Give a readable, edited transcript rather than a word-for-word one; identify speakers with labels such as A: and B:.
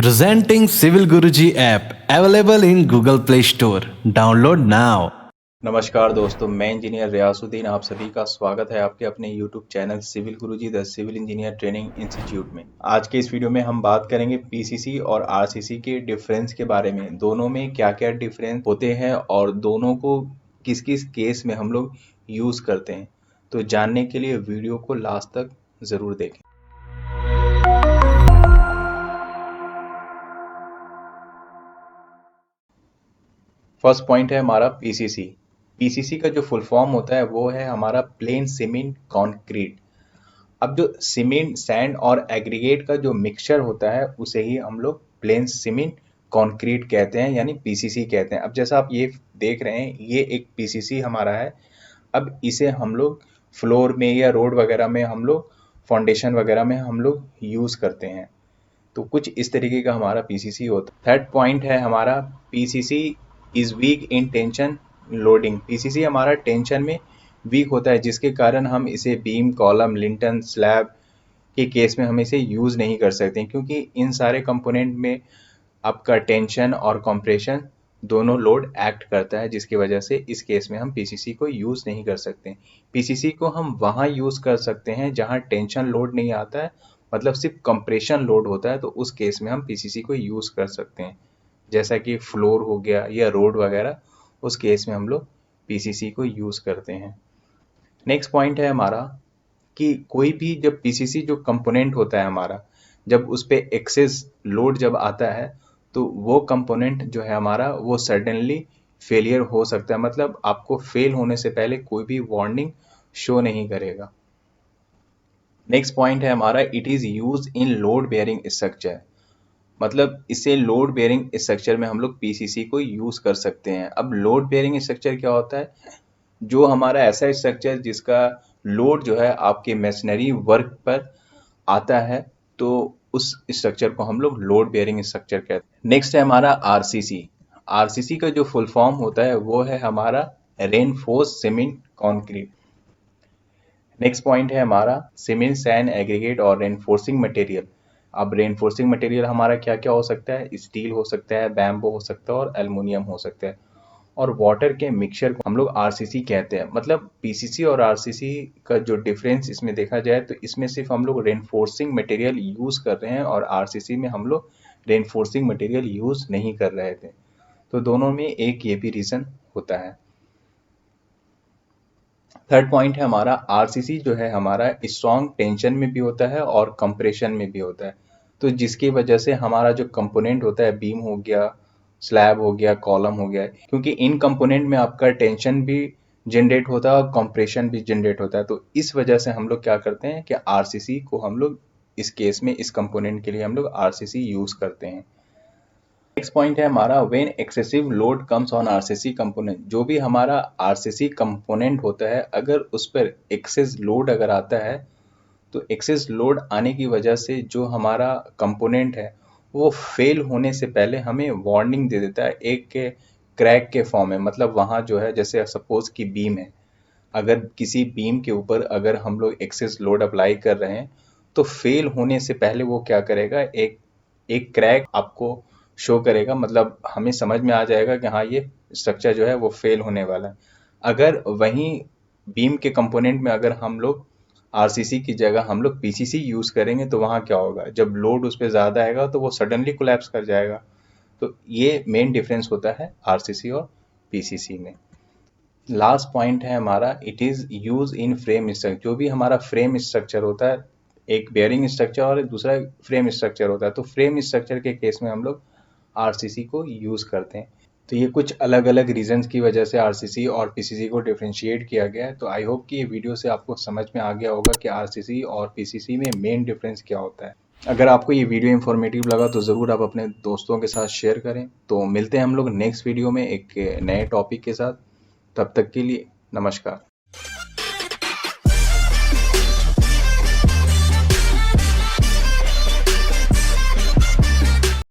A: Presenting Civil Guruji app available in Google Play Store. Download now.
B: नमस्कार दोस्तों, मैं engineer Riyasuddin आप सभी का स्वागत है आपके अपने YouTube channel Civil Guruji the civil engineer training institute में। आज के इस वीडियो में हम बात करेंगे पीसीसी और आरसीसी के डिफरेंस के बारे में। दोनों में क्या क्या डिफरेंस होते हैं और दोनों को किस किस केस में हम लोग यूज़ करते हैं, तो जानने के लिए वीडियो को लास्ट तक ज़रूर देखें। फर्स्ट पॉइंट है हमारा पीसीसी। पीसीसी का जो फुल फॉर्म होता है वो है हमारा प्लेन सीमेंट कॉन्क्रीट। अब जो सीमेंट सैंड और एग्रीगेट का जो मिक्सचर होता है उसे ही हम लोग प्लेन सीमेंट कॉन्क्रीट कहते हैं, यानी पीसीसी कहते हैं। अब जैसा आप ये देख रहे हैं, ये एक पीसीसी हमारा है। अब इसे हम लोग फ्लोर में या रोड वगैरह में हम लोग फाउंडेशन वगैरह में हम लोग यूज़ करते हैं। तो कुछ इस तरीके का हमारा पीसीसी होता है। थर्ड पॉइंट है हमारा PCC is weak in tension loading. PCC हमारा टेंशन में वीक होता है, जिसके कारण हम इसे बीम, कॉलम, लिंटन, स्लैब के केस में हम इसे यूज़ नहीं कर सकते, क्योंकि इन सारे कंपोनेंट में आपका टेंशन और कंप्रेशन दोनों लोड एक्ट करता है, जिसकी वजह से इस केस में हम पीसीसी को यूज़ नहीं कर सकते। पीसीसी को हम वहाँ यूज़ कर सकते हैं जहाँ टेंशन लोड नहीं आता है, मतलब सिर्फ कंप्रेशन लोड होता है, तो उस केस में हम पीसीसी को यूज़ कर सकते हैं। जैसा कि फ्लोर हो गया या रोड वगैरह, उस केस में हम लोग पीसीसी को यूज़ करते हैं। नेक्स्ट पॉइंट है हमारा कि कोई भी जब पीसीसी जो कंपोनेंट होता है हमारा, जब उस पर एक्सेस लोड जब आता है तो वो कंपोनेंट जो है हमारा वो सडनली फेलियर हो सकता है, मतलब आपको फेल होने से पहले कोई भी वार्निंग शो नहीं करेगा। नेक्स्ट पॉइंट है हमारा it is use in load bearing structure. मतलब इसे लोड बेयरिंग स्ट्रक्चर में हम लोग पीसीसी को यूज़ कर सकते हैं। अब लोड बेयरिंग स्ट्रक्चर क्या होता है? जो हमारा ऐसा स्ट्रक्चर जिसका लोड जो है आपके मशीनरी वर्क पर आता है, तो उस स्ट्रक्चर को हम लोग लोड बेयरिंग स्ट्रक्चर कहते हैं। नेक्स्ट है हमारा आरसीसी। आरसीसी का जो फुल फॉर्म होता है वो है हमारा reinforce cement concrete. Next point है हमारा सीमेंट, सैंड, एग्रीगेट और रेनफोर्सिंग मटेरियल। अब रेनफोर्सिंग मटेरियल हमारा क्या क्या हो सकता है? स्टील हो सकता है, बैम्बो हो सकता है और एल्युमिनियम हो सकता है। और वाटर के मिक्सचर को हम लोग आरसीसी कहते हैं। मतलब पीसीसी और आरसीसी का जो डिफरेंस इसमें देखा जाए तो इसमें सिर्फ हम लोग रेनफोर्सिंग मटेरियल यूज़ कर रहे हैं और आरसीसी में हम लोग रेनफोर्सिंग मटेरियल यूज़ नहीं कर रहे थे। तो दोनों में एक ये भी रीज़न होता है। थर्ड पॉइंट है हमारा आरसीसी जो है हमारा स्ट्रॉन्ग टेंशन में भी होता है और कंप्रेशन में भी होता है। तो जिसकी वजह से हमारा जो कंपोनेंट होता है, बीम हो गया, स्लैब हो गया, कॉलम हो गया, क्योंकि इन कंपोनेंट में आपका टेंशन भी जनरेट होता है और कंप्रेशन भी जनरेट होता है। तो इस वजह से हम लोग क्या करते हैं कि आरसीसी को हम लोग इस केस में, इस कंपोनेंट के लिए हम लोग आरसीसी यूज़ करते हैं। नेक्स्ट पॉइंट है हमारा when excessive load comes on RCC component. जो भी हमारा आरसीसी कंपोनेंट होता है, अगर उस पर एक्सेस लोड अगर आता है, तो एक्सेस लोड आने की वजह से जो हमारा कंपोनेंट है वो फेल होने से पहले हमें वार्निंग दे देता है एक के क्रैक के फॉर्म में। मतलब वहाँ जो है, जैसे सपोज की बीम है, अगर किसी बीम के ऊपर अगर हम लोग एक्सेस लोड अप्लाई कर रहे हैं, तो फेल होने से पहले वो क्या करेगा, एक एक क्रैक आपको शो करेगा। मतलब हमें समझ में आ जाएगा कि हाँ, ये स्ट्रक्चर जो है वो फेल होने वाला है। अगर वहीं बीम के कंपोनेंट में अगर हम लोग आरसीसी की जगह हम लोग पीसीसी यूज़ करेंगे, तो वहाँ क्या होगा, जब लोड उस पर ज़्यादा आएगा तो वो सडनली कोलैप्स कर जाएगा। तो ये मेन डिफरेंस होता है आरसीसी और पीसीसी में। लास्ट पॉइंट है हमारा it is use in frame structure. जो भी हमारा फ्रेम स्ट्रक्चर होता है, एक बेयरिंग स्ट्रक्चर और दूसरा फ्रेम स्ट्रक्चर होता है, तो फ्रेम स्ट्रक्चर के केस में हम लोग आरसीसी को यूज़ करते हैं। तो ये कुछ अलग अलग रीजंस की वजह से आरसीसी और पीसीसी को डिफरेंशिएट किया गया है। तो आई होप कि ये वीडियो से आपको समझ में आ गया होगा कि आरसीसी और पीसीसी में मेन डिफरेंस क्या होता है। अगर आपको ये वीडियो इन्फॉर्मेटिव लगा तो ज़रूर आप अपने दोस्तों के साथ शेयर करें। तो मिलते हैं हम लोग नेक्स्ट वीडियो में एक नए टॉपिक के साथ। तब तक के लिए नमस्कार।